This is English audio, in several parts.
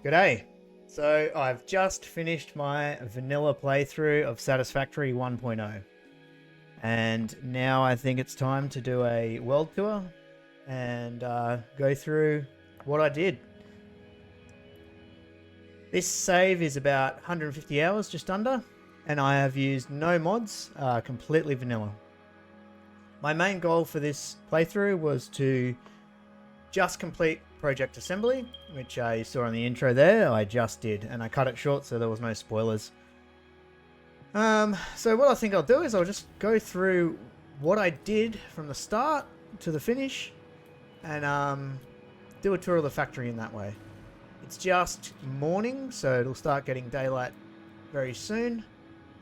G'day. So I've just finished my vanilla playthrough of Satisfactory 1.0 and now I think it's time to do a world tour and go through what I did. This save is about 150 hours, just under, and I have used no mods, completely vanilla. My main goal for this playthrough was to just complete Project Assembly, which you saw on the intro there. I just did, and I cut it short so there was no spoilers. So what I think I'll do is I'll just go through what I did from the start to the finish, and do a tour of the factory in that way. It's just morning, so it'll start getting daylight very soon,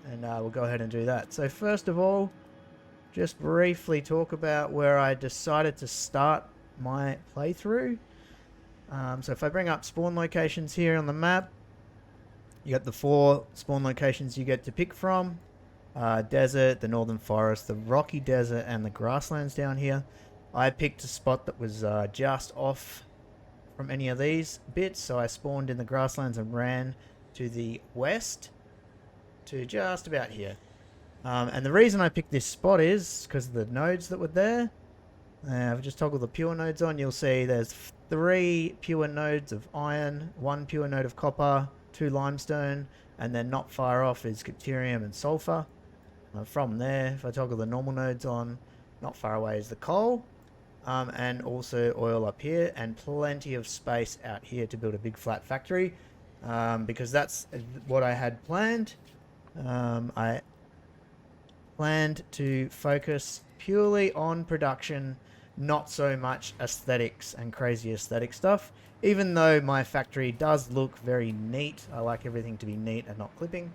and we'll go ahead and do that. So first of all, just briefly talk about where I decided to start my playthrough. So if I bring up spawn locations here on the map, you got the 4 spawn locations you get to pick from. Desert, the northern forest, the rocky desert, and the grasslands down here. I picked a spot that was just off from any of these bits, so I spawned in the grasslands and ran to the west to just about here. And the reason I picked this spot is because of the nodes that were there. If I just toggle the pure nodes on, you'll see there's 3 pure nodes of iron, 1 pure node of copper, 2 limestone, and then not far off is caterium and sulfur. From there, if I toggle the normal nodes on, not far away is the coal, and also oil up here, and plenty of space out here to build a big flat factory, because that's what I had planned. I planned to focus purely on production, not so much aesthetics and crazy aesthetic stuff, even though my factory does look very neat. I like everything to be neat and not clipping.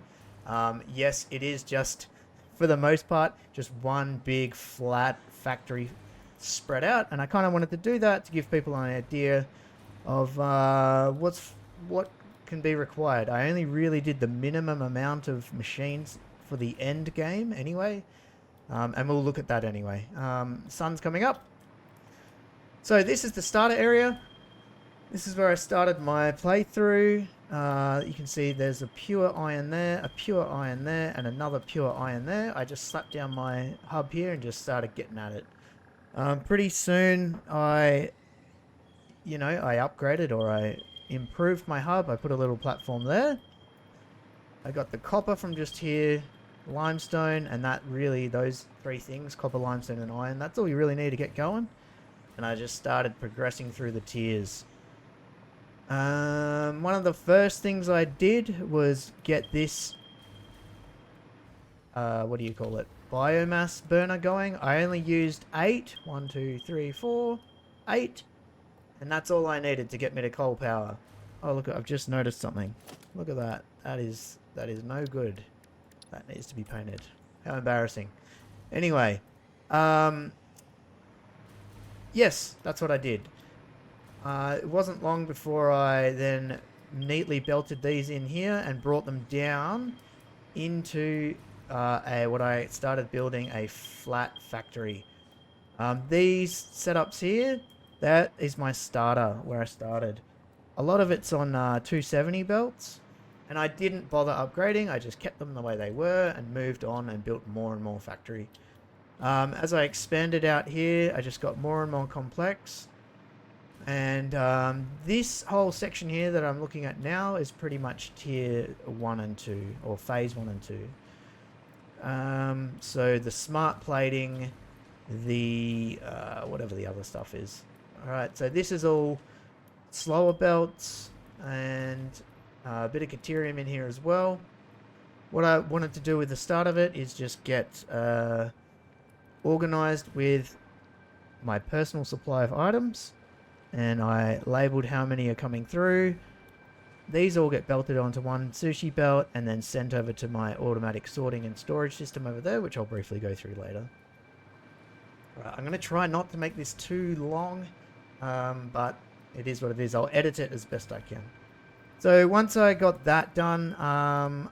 Yes, it is just, for the most part, just one big flat factory spread out, and I kind of wanted to do that to give people an idea of what can be required. I only really did the minimum amount of machines for the end game anyway, and we'll look at that anyway. Sun's coming up. So this is the starter area. This is where I started my playthrough. You can see there's a pure iron there, a pure iron there, and another pure iron there. I just slapped down my hub here and just started getting at it. Pretty soon I upgraded, or I improved my hub. I put a little platform there. I got the copper from just here, limestone, and that really, those 3 things, copper, limestone, and iron, that's all you really need to get going. And I just started progressing through the tiers. One of the first things I did was get this, what do you call it, biomass burner going. I only used 8, 1, 2, 3, 4, 8, and that's all I needed to get me to coal power. Oh look, I've just noticed something. Look at that. That is no good. That needs to be painted. How embarrassing. Anyway, yes, that's what I did. It wasn't long before I then neatly belted these in here and brought them down into what I started building, a flat factory. These setups here, that is my starter, where I started. A lot of it's on 270 belts, and I didn't bother upgrading. I just kept them the way they were and moved on and built more and more factory. As I expanded out here, I just got more and more complex. And this whole section here that I'm looking at now is pretty much tier 1 and 2, or phase 1 and 2. So the smart plating, the whatever the other stuff is. Alright, so this is all slower belts, and a bit of caterium in here as well. What I wanted to do with the start of it is just get organized with my personal supply of items, and I labeled how many are coming through. These all get belted onto one sushi belt and then sent over to my automatic sorting and storage system over there, which I'll briefly go through later. Right, I'm going to try not to make this too long, but it is what it is. I'll edit it as best I can. So once I got that done, I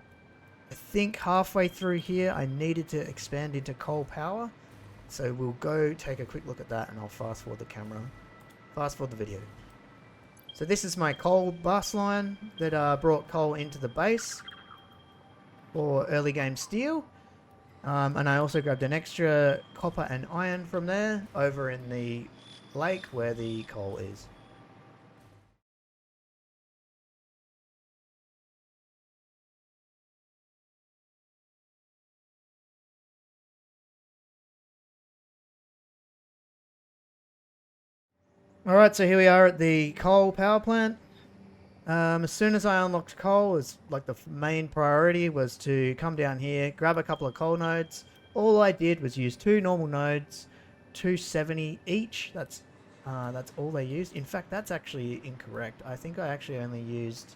think halfway through here I needed to expand into coal power. So we'll go take a quick look at that, and I'll fast forward the camera. Fast forward the video. So this is my coal bus line that brought coal into the base for early game steel. And I also grabbed an extra copper and iron from there over in the lake where the coal is. Alright, so here we are at the coal power plant. As soon as I unlocked coal, it's like the main priority was to come down here, grab a couple of coal nodes. All I did was use 2 normal nodes, 270 each. That's all they used. In fact, that's actually incorrect. I think I actually only used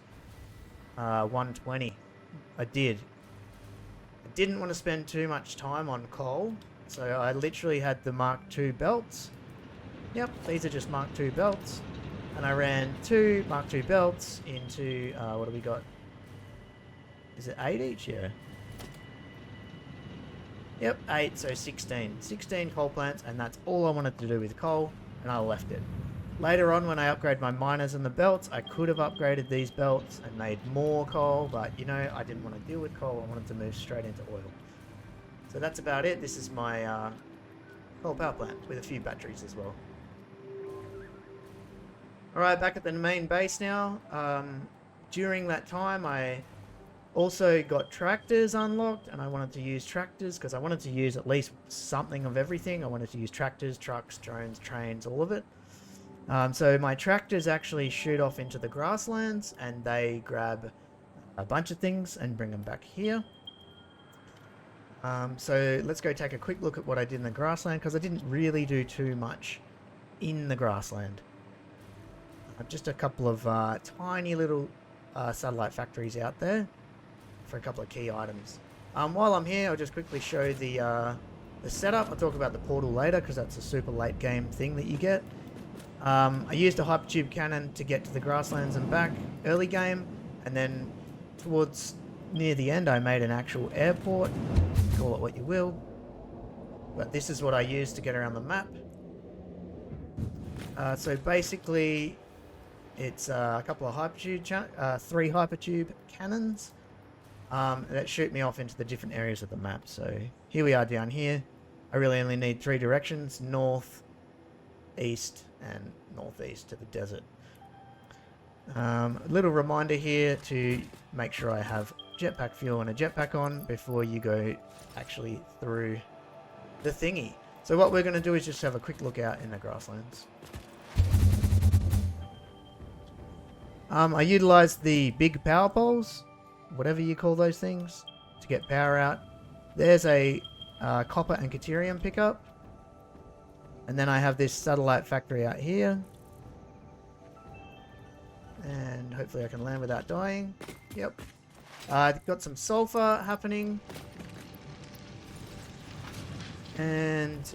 120. I did. I didn't want to spend too much time on coal, so I literally had the Mark II belts. Yep, these are just Mark II belts. And I ran 2 Mark II belts into, what do we got? Is it 8 each? Yeah. Yep, 8, so 16. 16 coal plants, and that's all I wanted to do with coal, and I left it. Later on, when I upgrade my miners and the belts, I could have upgraded these belts and made more coal, but, you know, I didn't want to deal with coal. I wanted to move straight into oil. So that's about it. This is my coal power plant with a few batteries as well. Alright, back at the main base now. During that time, I also got tractors unlocked, and I wanted to use tractors because I wanted to use at least something of everything. I wanted to use tractors, trucks, drones, trains, all of it. So my tractors actually shoot off into the grasslands, and they grab a bunch of things and bring them back here. So let's go take a quick look at what I did in the grassland, because I didn't really do too much in the grassland. Just a couple of tiny little satellite factories out there for a couple of key items. While I'm here, I'll just quickly show the setup. I'll talk about the portal later because that's a super late game thing that you get. I used a hypertube cannon to get to the grasslands and back early game, and then towards near the end I made an actual airport, call it what you will, but this is what I used to get around the map. So basically it's a couple of hypertube, 3 hypertube cannons that shoot me off into the different areas of the map. So here we are down here. I really only need 3 directions: north, east, and northeast to the desert. A little reminder here to make sure I have jetpack fuel and a jetpack on before you go actually through the thingy. So what we're going to do is just have a quick look out in the grasslands. I utilized the big power poles, whatever you call those things, to get power out. There's a copper and caterium pickup. And then I have this satellite factory out here. And hopefully I can land without dying. Yep. Got some sulfur happening. And,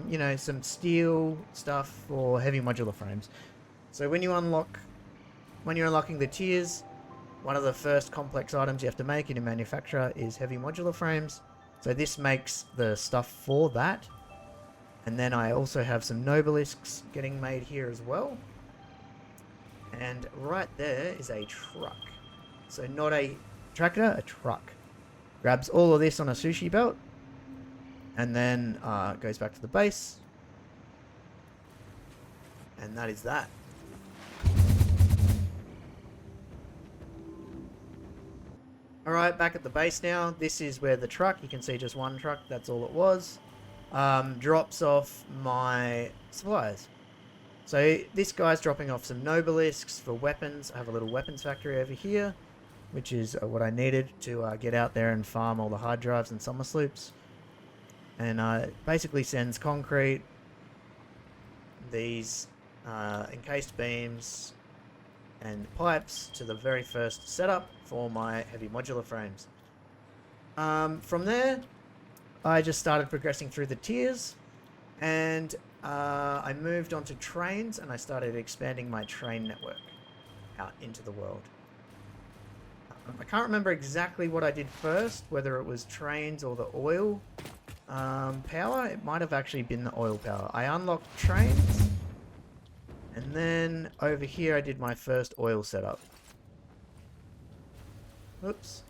you know, some steel stuff for heavy modular frames. So when you're unlocking the tiers, one of the first complex items you have to make in a manufacturer is heavy modular frames. So this makes the stuff for that. And then I also have some Nobelisks getting made here as well. And right there is a truck. So not a tractor, a truck. Grabs all of this on a sushi belt. And then goes back to the base. And that is that. Alright, back at the base now. This is where the truck, you can see just one truck, that's all it was, drops off my supplies. So this guy's dropping off some Nobelisks for weapons. I have a little weapons factory over here, which is what I needed to get out there and farm all the hard drives and summer sloops. And it basically sends concrete, these encased beams, and pipes to the very first setup for my heavy modular frames. From there, I just started progressing through the tiers, and I moved on to trains, and I started expanding my train network out into the world. I can't remember exactly what I did first, whether it was trains or the oil power. It might have actually been the oil power. I unlocked trains, And then over here I did my first oil setup. Oops.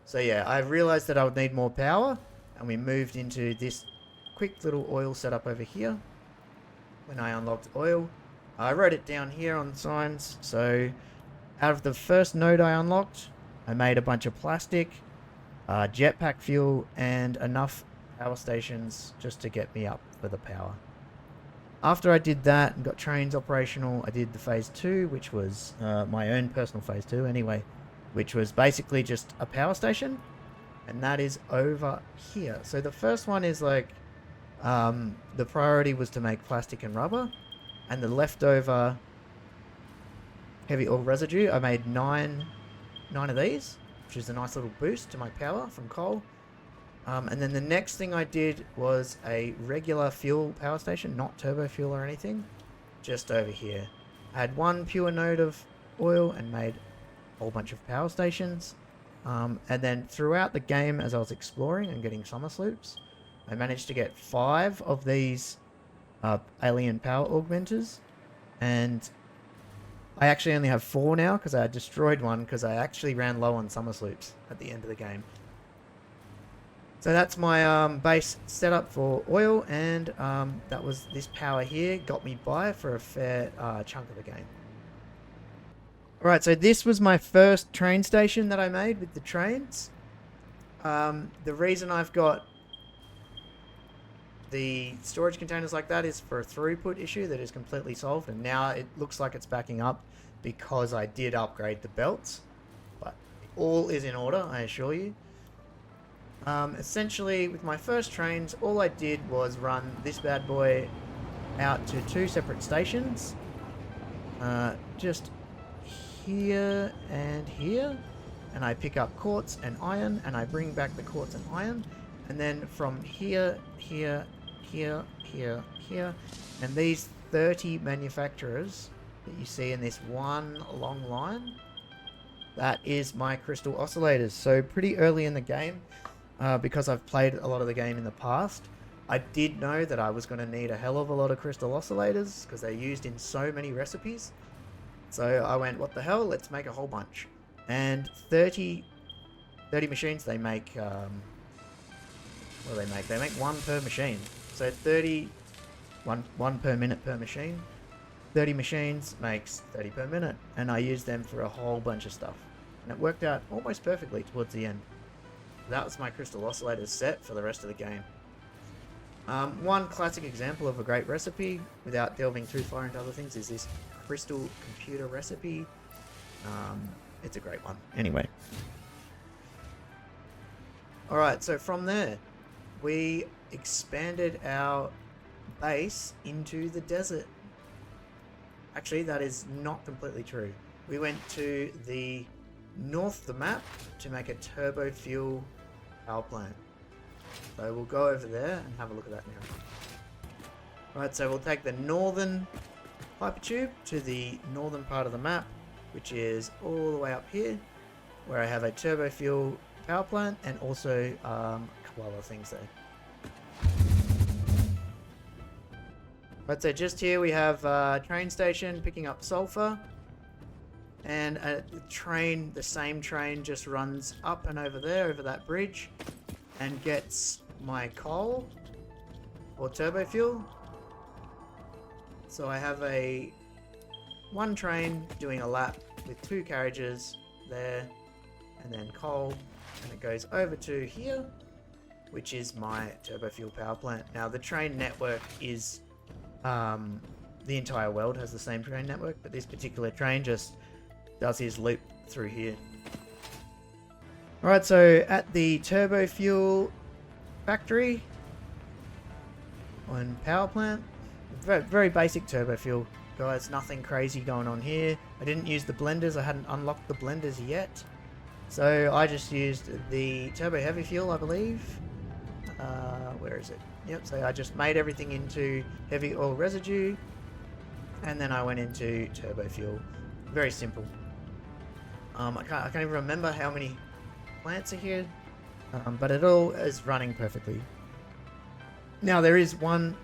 So yeah, I realized that I would need more power, and we moved into this quick little oil setup over here. When I unlocked oil, I wrote it down here on signs. So out of the first node I unlocked, I made a bunch of plastic, jetpack fuel, and enough power stations just to get me up for the power. After I did that and got trains operational, I did the phase 2, which was my own personal phase 2 anyway, which was basically just a power station, and that is over here. So the first one is like, the priority was to make plastic and rubber, and the leftover heavy oil residue, I made nine of these, which is a nice little boost to my power from coal. And then the next thing I did was a regular fuel power station, not turbo fuel or anything, just over here. I had one pure node of oil and made a whole bunch of power stations. And then throughout the game, as I was exploring and getting summer sloops, I managed to get 5 of these alien power augmenters, and I actually only have 4 now because I destroyed one because I actually ran low on summer sloops at the end of the game. So that's my base setup for oil, and that was this power here got me by for a fair chunk of the game. Alright, so this was my first train station that I made with the trains. The reason I've got the storage containers like that is for a throughput issue that is completely solved, and now it looks like it's backing up because I did upgrade the belts, but all is in order, I assure you. Essentially, with my first trains, all I did was run this bad boy out to 2 separate stations, just here and here, and I pick up quartz and iron, and I bring back the quartz and iron, and then from here, here, here, here, here, and these 30 manufacturers that you see in this one long line, that is my crystal oscillators. So pretty early in the game, because I've played a lot of the game in the past, I did know that I was going to need a hell of a lot of crystal oscillators because they're used in so many recipes. So I went, what the hell, let's make a whole bunch. And 30 machines, they make, what do they make? They make 1 per machine. So 1 per minute per machine. 30 machines makes 30 per minute. And I used them for a whole bunch of stuff. And it worked out almost perfectly towards the end. That was my crystal oscillators set for the rest of the game. One classic example of a great recipe, without delving too far into other things, is this crystal computer recipe. It's a great one. Anyway. Alright, so from there, we expanded our base into the desert. Actually, that is not completely true. We went to the north of the map to make a turbo fuel power plant. So we'll go over there and have a look at that now. Right, so we'll take the northern hypertube to the northern part of the map, which is all the way up here, where I have a turbo fuel power plant and also a couple other things there. Right, so just here we have a train station picking up sulfur, and the same train just runs up and over there, over that bridge, and gets my coal or turbo fuel. So I have one train doing a lap with 2 carriages there, and then coal, and it goes over to here, which is my turbo fuel power plant. Now the train network is, the entire world has the same train network, but this particular train just does his loop through here. Alright, so at the turbo fuel factory on power plant, very basic turbo fuel, guys, nothing crazy going on here. I didn't use the blenders, I hadn't unlocked the blenders yet, so I just used the turbo heavy fuel, I believe. Where is it? Yep, so I just made everything into heavy oil residue, and then I went into turbo fuel. Very simple. I can't even remember how many plants are here, but it all is running perfectly. Now there is one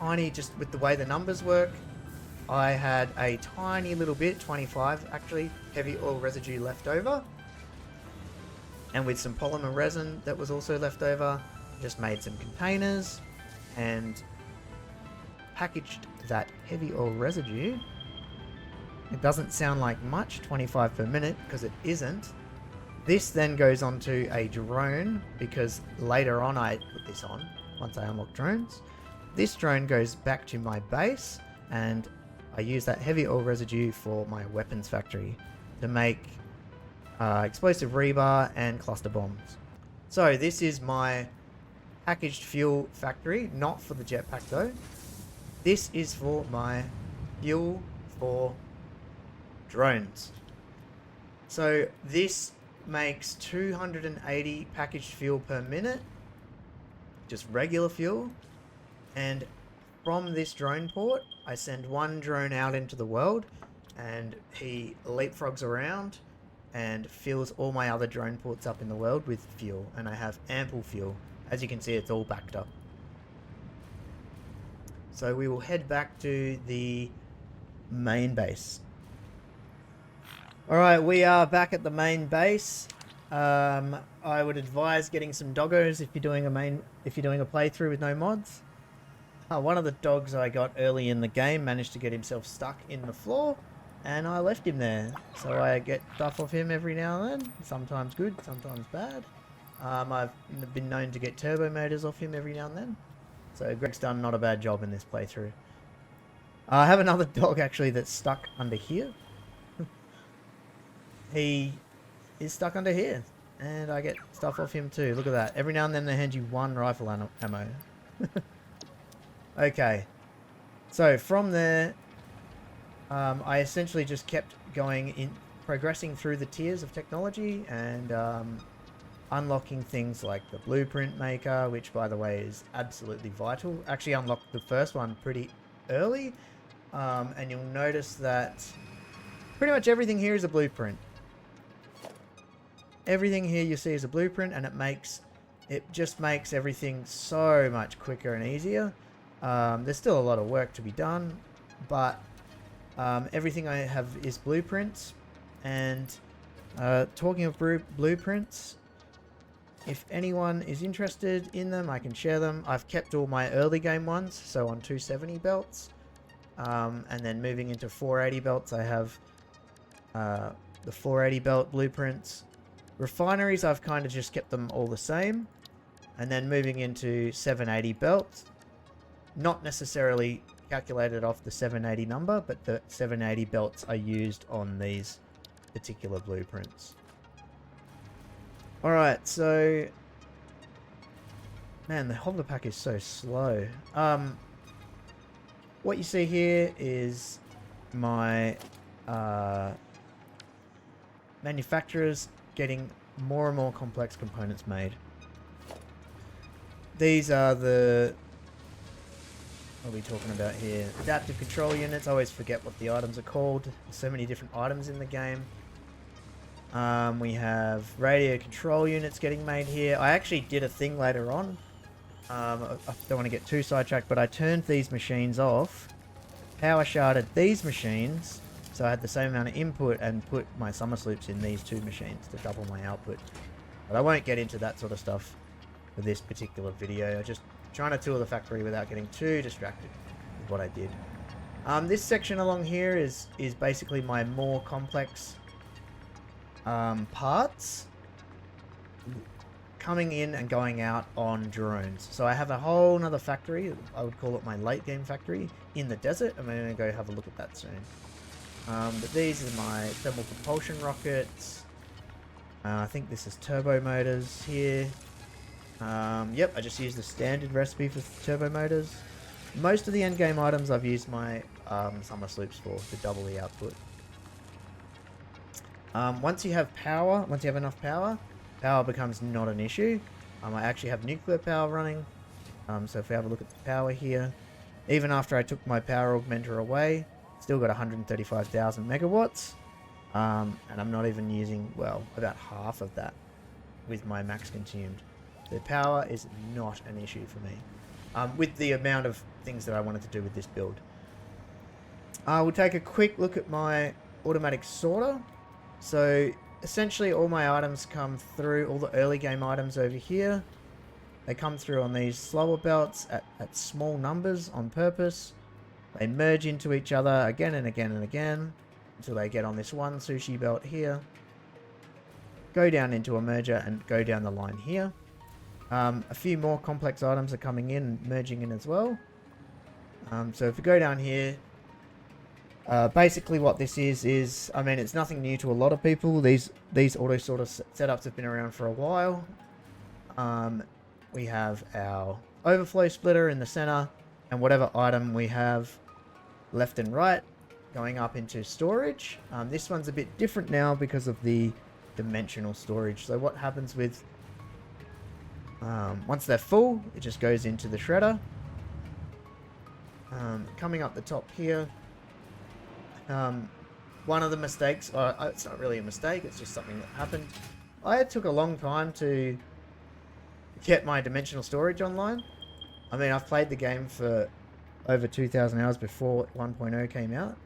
tiny, just with the way the numbers work, I had a tiny little bit, 25 actually, heavy oil residue left over. And with some polymer resin that was also left over, just made some containers and packaged that heavy oil residue. It doesn't sound like much, 25 per minute, because it isn't. This then goes onto a drone, because later on I put this on, once I unlock drones. This drone goes back to my base, and I use that heavy oil residue for my weapons factory to make explosive rebar and cluster bombs. So this is my packaged fuel factory, not for the jetpack though. This is for my fuel for drones. So this makes 280 packaged fuel per minute, just regular fuel. And from this drone port, I send one drone out into the world, and he leapfrogs around and fills all my other drone ports up in the world with fuel, and I have ample fuel. As you can see, it's all backed up. So we will head back to the main base. Alright, we are back at the main base. I would advise getting some doggos if you're doing a playthrough with no mods. One of the dogs I got early in the game managed to get himself stuck in the floor, and I left him there. So I get stuff off him every now and then. Sometimes good, sometimes bad. I've been known to get turbo motors off him every now and then. So Greg's done not a bad job in this playthrough. I have another dog actually that's stuck under here. He is stuck under here, and I get stuff off him too. Look at that. Every now and then they hand you one rifle ammo. Okay, so from there, I essentially just kept progressing through the tiers of technology and unlocking things like the blueprint maker, which by the way is absolutely vital. Actually unlocked the first one pretty early, and you'll notice that pretty much everything here is a blueprint. Everything here you see is a blueprint, and it just makes everything so much quicker and easier. There's still a lot of work to be done, but everything I have is blueprints. And talking of blueprints, if anyone is interested in them, I can share them. I've kept all my early game ones, so on 270 belts, and then moving into 480 belts, I have the 480 belt blueprints. Refineries, I've kind of just kept them all the same. And then moving into 780 belts, not necessarily calculated off the 780 number, but the 780 belts are used on these particular blueprints. Alright, so... Man, the hover pack is so slow. What you see here is my manufacturers getting more and more complex components made. These are the... What are we talking about here? Adaptive control units. I always forget what the items are called. There's so many different items in the game. We have radio control units getting made here. I actually did a thing later on. I don't want to get too sidetracked, but I turned these machines off, power sharded these machines, so I had the same amount of input, and put my summer sloops in these two machines to double my output. But I won't get into that sort of stuff for this particular video. I'm just trying to tour the factory without getting too distracted with what I did. This section along here is basically my more complex parts coming in and going out on drones. So I have a whole nother factory, I would call it my late game factory, in the desert. I'm going to go have a look at that soon. But these are my thermal propulsion rockets. I think this is turbo motors here. Yep, I just used the standard recipe for turbo motors. Most of the end game items I've used my summer sloops for to double the output. Once you have power, once you have enough power, power becomes not an issue. I actually have nuclear power running. So if we have a look at the power here, even after I took my power augmenter away, still got 135,000 megawatts. And I'm not even using, well, about half of that with my max consumed. The power is not an issue for me, with the amount of things that I wanted to do with this build. We'll take a quick look at my automatic sorter. So essentially all my items come through, all the early game items over here. They come through on these slower belts at small numbers on purpose. They merge into each other again and again and again until they get on this one sushi belt here. Go down into a merger and go down the line here. A few more complex items are coming in and merging in as well. So if we go down here, basically what this is, I mean, it's nothing new to a lot of people. These auto sorter setups have been around for a while. We have our overflow splitter in the center, and whatever item we have left and right going up into storage. This one's a bit different now because of the dimensional storage. So what happens with once they're full, it just goes into the shredder. Coming up the top here, one of the mistakes, it's not really a mistake, it's just something that happened. It took a long time to get my dimensional storage online. I mean, I've played the game for over 2,000 hours before 1.0 came out,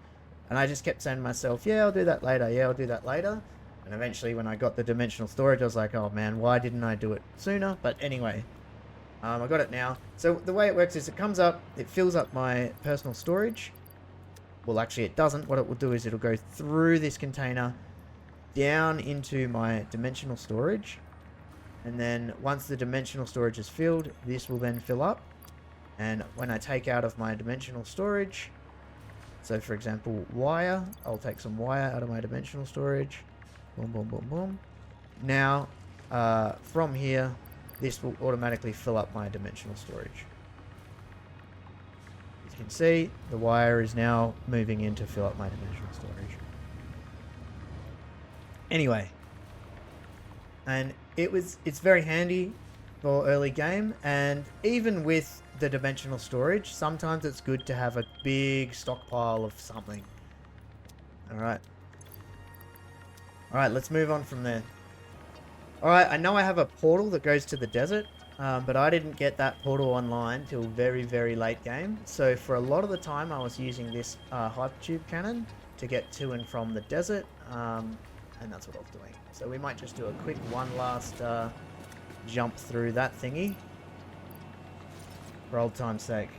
and I just kept saying to myself, yeah, I'll do that later, yeah, I'll do that later. And eventually when I got the dimensional storage, I was like, oh man, why didn't I do it sooner? But anyway, I got it now. So the way it works is it comes up, it fills up my personal storage. Well, actually it doesn't. What it will do is it'll go through this container down into my dimensional storage. And then once the dimensional storage is filled, this will then fill up. And when I take out of my dimensional storage, so for example, wire, I'll take some wire out of my dimensional storage. Boom, boom, boom, boom. Now, from here, this will automatically fill up my dimensional storage. As you can see, the wire is now moving in to fill up my dimensional storage. Anyway, and it's very handy for early game, and even with the dimensional storage, sometimes it's good to have a big stockpile of something. Alright, let's move on from there. Alright, I know I have a portal that goes to the desert, but I didn't get that portal online till very, very late game. So for a lot of the time I was using this hypertube cannon to get to and from the desert, and that's what I was doing. So we might just do a quick one last jump through that thingy for old time's sake.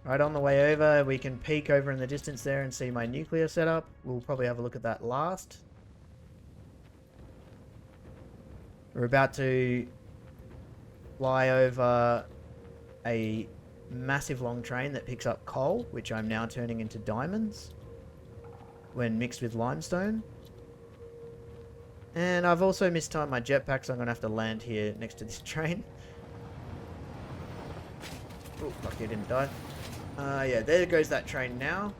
Right on the way over, we can peek over in the distance there and see my nuclear setup. We'll probably have a look at that last. We're about to fly over a massive long train that picks up coal, which I'm now turning into diamonds when mixed with limestone. And I've also mistimed my jetpack, so I'm going to have to land here next to this train. Oh, lucky I didn't die. Yeah, there goes that train now.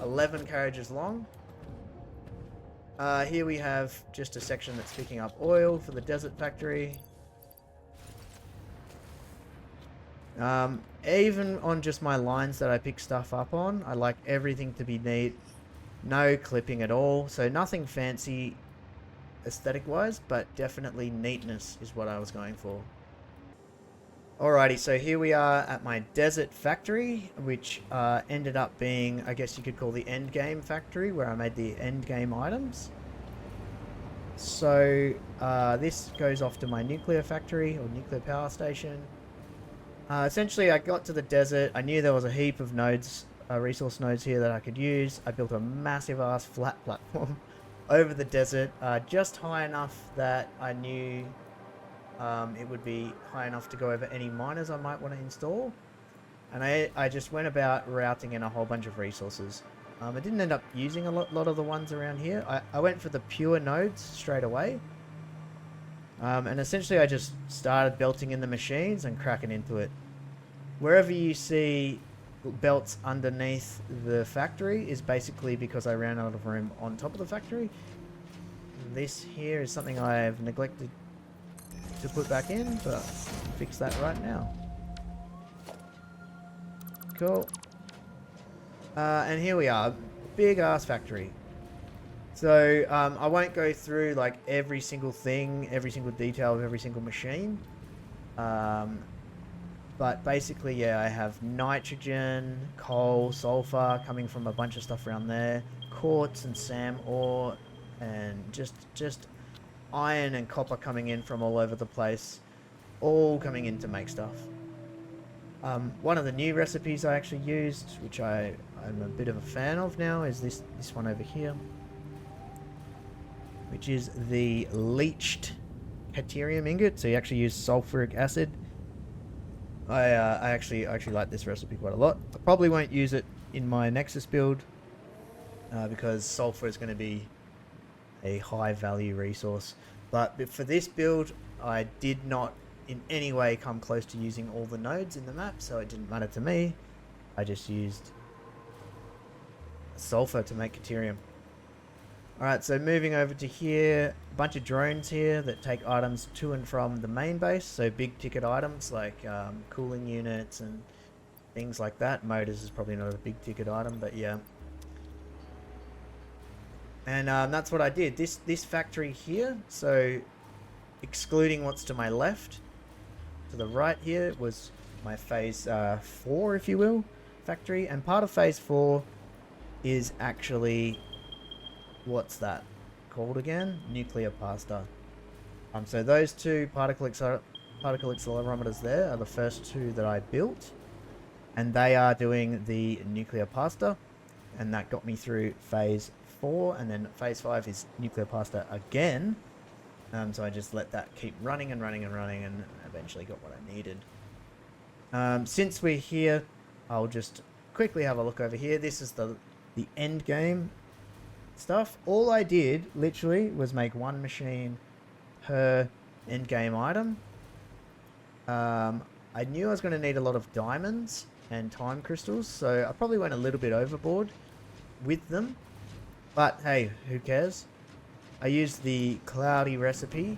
11 carriages long. Here we have just a section that's picking up oil for the desert factory. Even on just my lines that I pick stuff up on, I like everything to be neat. No clipping at all. So nothing fancy aesthetic wise, but definitely neatness is what I was going for. Alrighty, so here we are at my desert factory, which ended up being, I guess you could call the end game factory, where I made the end game items. So this goes off to my nuclear factory, or nuclear power station. Essentially, I got to the desert, I knew there was a heap of nodes, resource nodes here that I could use. I built a massive ass flat platform over the desert, just high enough that I knew it would be high enough to go over any miners I might want to install. And I just went about routing in a whole bunch of resources. I didn't end up using a lot of the ones around here. I went for the pure nodes straight away. And essentially I just started belting in the machines and cracking into it. Wherever you see belts underneath the factory is basically because I ran out of room on top of the factory. This here is something I've neglected to put back in, but I'll fix that right now. Cool. And here we are, big ass factory. So I won't go through like every single thing, every single detail of every single machine. But basically, yeah, I have nitrogen, coal, sulfur coming from a bunch of stuff around there, quartz and SAM ore, and just iron and copper coming in from all over the place, all coming in to make stuff. One of the new recipes I actually used, which I'm a bit of a fan of now, is this one over here, which is the leached caterium ingot. So you actually use sulfuric acid. I actually like this recipe quite a lot. I probably won't use it in my Nexus build because sulfur is going to be a high value resource. But for this build, I did not in any way come close to using all the nodes in the map, so it didn't matter to me. I just used sulfur to make caterium. Alright, so moving over to here, a bunch of drones here that take items to and from the main base, so big ticket items like cooling units and things like that. Motors is probably not a big ticket item, but yeah. And that's what I did. This factory here, so excluding what's to my left, to the right here was my phase 4, if you will, factory. And part of phase 4 is actually... what's that called again? Nuclear pasta. So those two particle accelerometers there are the first two that I built, and they are doing the nuclear pasta, and that got me through phase 4, and then phase 5 is nuclear pasta again. So I just let that keep running and running and running, and eventually got what I needed. Since we're here, I'll just quickly have a look over here. This is the end game stuff. All I did literally was make one machine per end game item. I knew I was going to need a lot of diamonds and time crystals, so I probably went a little bit overboard with them, but hey, who cares? I used the cloudy recipe,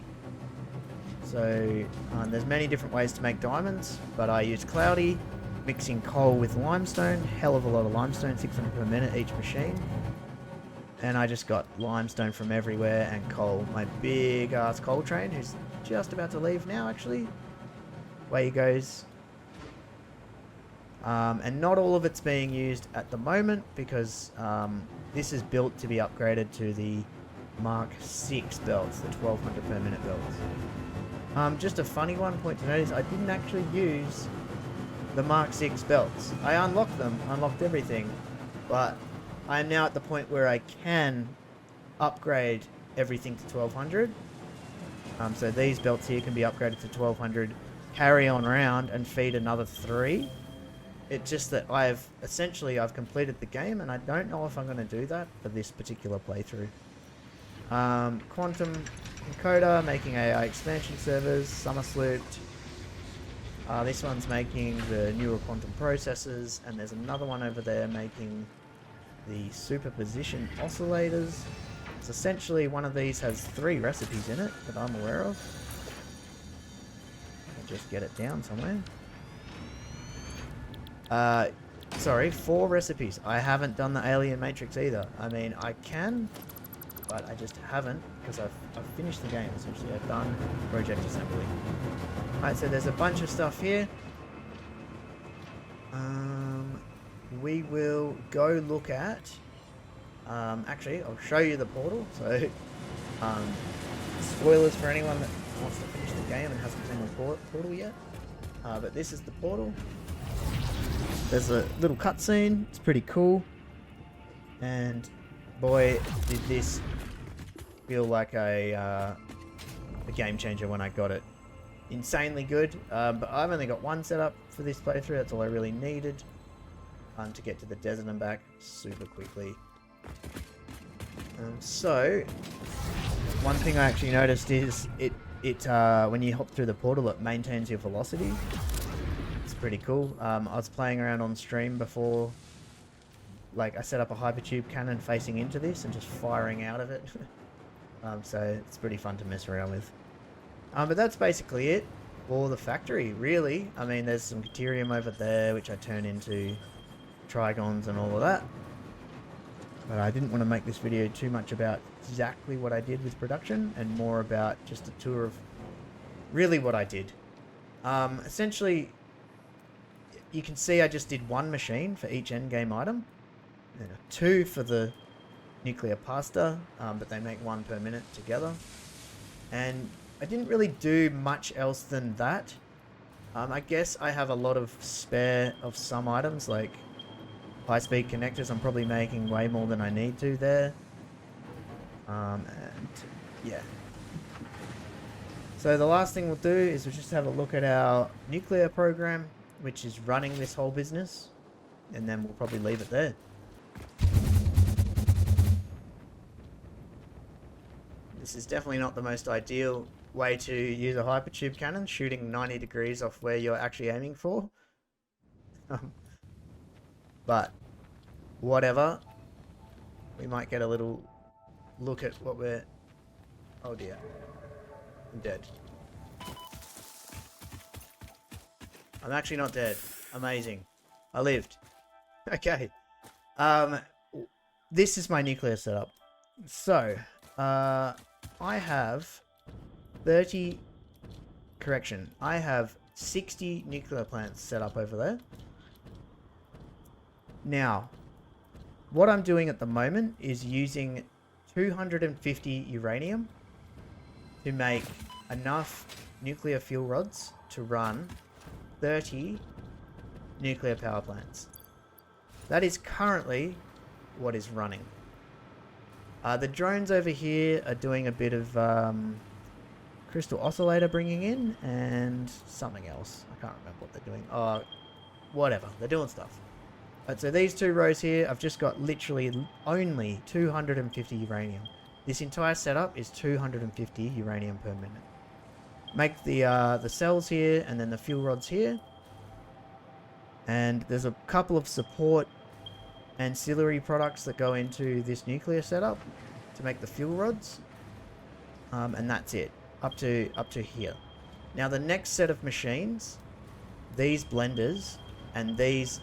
so there's many different ways to make diamonds, but I used cloudy, mixing coal with limestone, hell of a lot of limestone, 600 per minute each machine. And I just got limestone from everywhere and coal. My big ass coal train, who's just about to leave now actually. Away he goes. And not all of it's being used at the moment because this is built to be upgraded to the Mark 6 belts, the 1200 per minute belts. Just a funny one point to notice, I didn't actually use the Mark 6 belts. I unlocked them, unlocked everything, but I am now at the point where I can upgrade everything to 1200. So these belts here can be upgraded to 1200, carry on around and feed another 3. It's just that I've completed the game and I don't know if I'm going to do that for this particular playthrough. Quantum encoder, making AI expansion servers, summer slooped. This one's making the neural quantum processors, and there's another one over there making the superposition oscillators. So essentially one of these has 3 recipes in it that I'm aware of. I'll just get it down somewhere. Sorry, 4 recipes. I haven't done the alien matrix either. I mean, I can, but I just haven't because I've finished the game essentially. I've done project assembly. Alright, so there's a bunch of stuff here. We will go look at... actually, I'll show you the portal. So, spoilers for anyone that wants to finish the game and hasn't seen the portal yet. But this is the portal. There's a little cutscene. It's pretty cool. And boy, did this feel like a game changer when I got it. Insanely good. But I've only got one setup for this playthrough. That's all I really needed. To get to the desert and back super quickly. So, one thing I actually noticed is it when you hop through the portal, it maintains your velocity. It's pretty cool. I was playing around on stream before. Like, I set up a hypertube cannon facing into this and just firing out of it. So it's pretty fun to mess around with. But that's basically it for the factory, really. I mean, there's some caterium over there, which I turn into trigons and all of that. But I didn't want to make this video too much about exactly what I did with production and more about just a tour of really what I did. Essentially, you can see I just did one machine for each endgame item, and two for the nuclear pasta, but they make one per minute together. And I didn't really do much else than that. I guess I have a lot of spare of some items, like high-speed connectors. I'm probably making way more than I need to there. And yeah. So the last thing we'll do is we'll just have a look at our nuclear program, which is running this whole business, and then we'll probably leave it there. This is definitely not the most ideal way to use a hypertube cannon, shooting 90 degrees off where you're actually aiming for. But whatever. We might get a little look at what we're... Oh dear. I'm dead. I'm actually not dead. Amazing. I lived. Okay. This is my nuclear setup. So, I have 30... Correction. I have 60 nuclear plants set up over there. Now, what I'm doing at the moment is using 250 uranium to make enough nuclear fuel rods to run 30 nuclear power plants. That is currently what is running. The drones over here are doing a bit of crystal oscillator bringing in and something else. I can't remember what they're doing. Whatever. They're doing stuff. But so these two rows here, I've just got literally only 250 uranium. This entire setup is 250 uranium per minute. Make the cells here and then the fuel rods here. And there's a couple of support ancillary products that go into this nuclear setup to make the fuel rods. And that's it. Up to here. Now the next set of machines, these blenders and these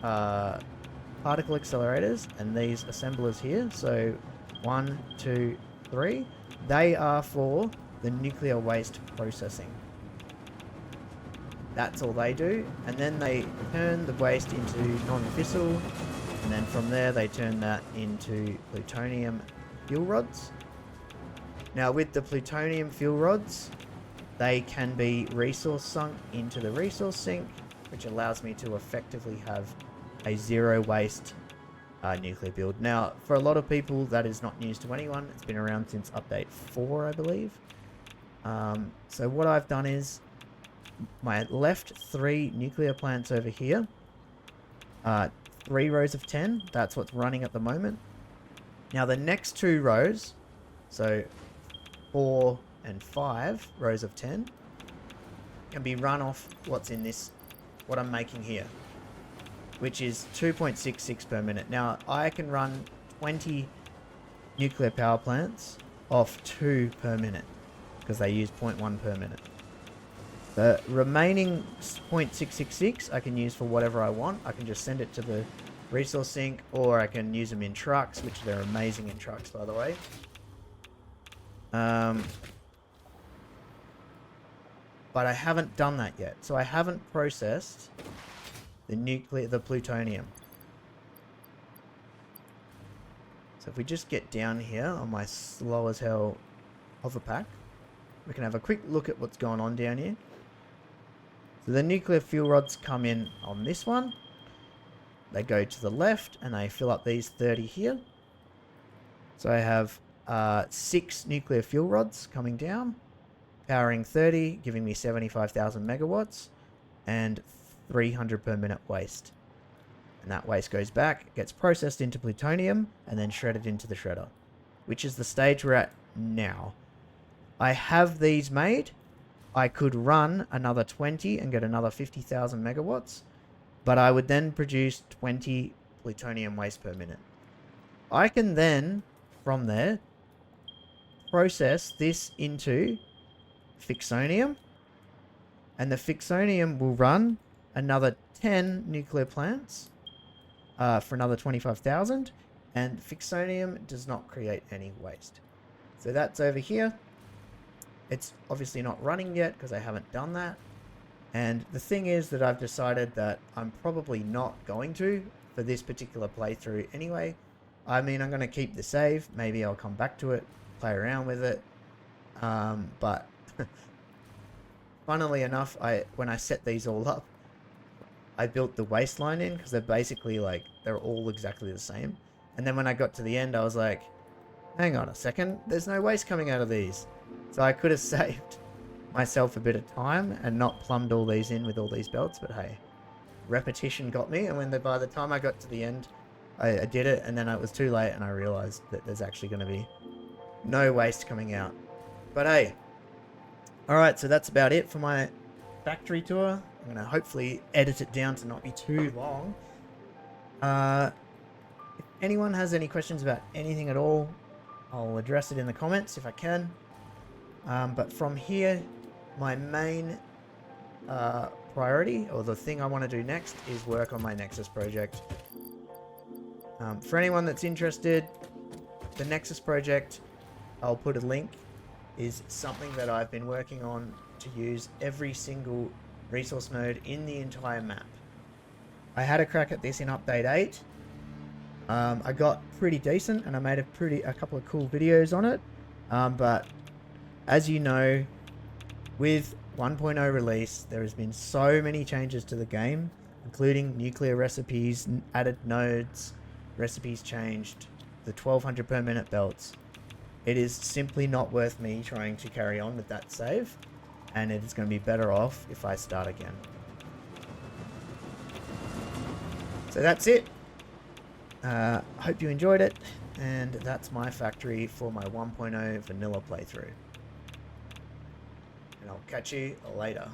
particle accelerators and these assemblers here, so 1, 2, 3, they are for the nuclear waste processing. That's all they do, and then they turn the waste into non-fissile, and then from there they turn that into plutonium fuel rods. Now with the plutonium fuel rods, they can be resource sunk into the resource sink, which allows me to effectively have a zero waste nuclear build. Now, for a lot of people, that is not news to anyone. It's been around since update 4, I believe. So what I've done is my left 3 nuclear plants over here, 3 rows of 10. That's what's running at the moment. Now, the next 2 rows, so 4 and 5 rows of 10, can be run off what's in this, what I'm making here, which is 2.66 per minute. Now, I can run 20 nuclear power plants off 2 per minute, because they use 0.1 per minute. The remaining 0.666 I can use for whatever I want. I can just send it to the resource sink, or I can use them in trucks, which they're amazing in trucks, by the way. But I haven't done that yet, so I haven't processed the plutonium. So if we just get down here on my slow as hell hover pack, we can have a quick look at what's going on down here. So the nuclear fuel rods come in on this one. They go to the left and they fill up these 30 here. So I have 6 nuclear fuel rods coming down, powering 30, giving me 75,000 megawatts and 300 per minute waste. And that waste goes back, gets processed into plutonium, and then shredded into the shredder, which is the stage we're at now. I have these made. I could run another 20 and get another 50,000 megawatts, but I would then produce 20 plutonium waste per minute. I can then, from there, process this into fixonium, and the fixonium will run another 10 nuclear plants for another 25,000, and Fixonium does not create any waste. So that's over here. It's obviously not running yet because I haven't done that. And the thing is that I've decided that I'm probably not going to for this particular playthrough anyway. I mean, I'm going to keep the save. Maybe I'll come back to it, play around with it. But funnily enough, when I set these all up, I built the waistline in because they're basically like, they're all exactly the same. And then when I got to the end, I was like, hang on a second, there's no waste coming out of these. So I could have saved myself a bit of time and not plumbed all these in with all these belts, but hey, repetition got me. And by the time I got to the end, I did it, and then it was too late, and I realized that there's actually going to be no waste coming out. But hey, alright, so that's about it for my factory tour. I'm going to hopefully edit it down to not be too long. If anyone has any questions about anything at all, I'll address it in the comments if I can. But from here, my main priority, or the thing I want to do next, is work on my NEXUS project. For anyone that's interested, the NEXUS project, I'll put a link, is something that I've been working on to use every single resource node in the entire map. I had a crack at this in update 8. I got pretty decent, and I made a couple of cool videos on it. But as you know, with 1.0 release, there has been so many changes to the game, including nuclear recipes, added nodes, recipes changed, the 1200 per minute belts. It is simply not worth me trying to carry on with that save, and it is going to be better off if I start again. So that's it. Hope you enjoyed it, and that's my factory for my 1.0 vanilla playthrough. And I'll catch you later.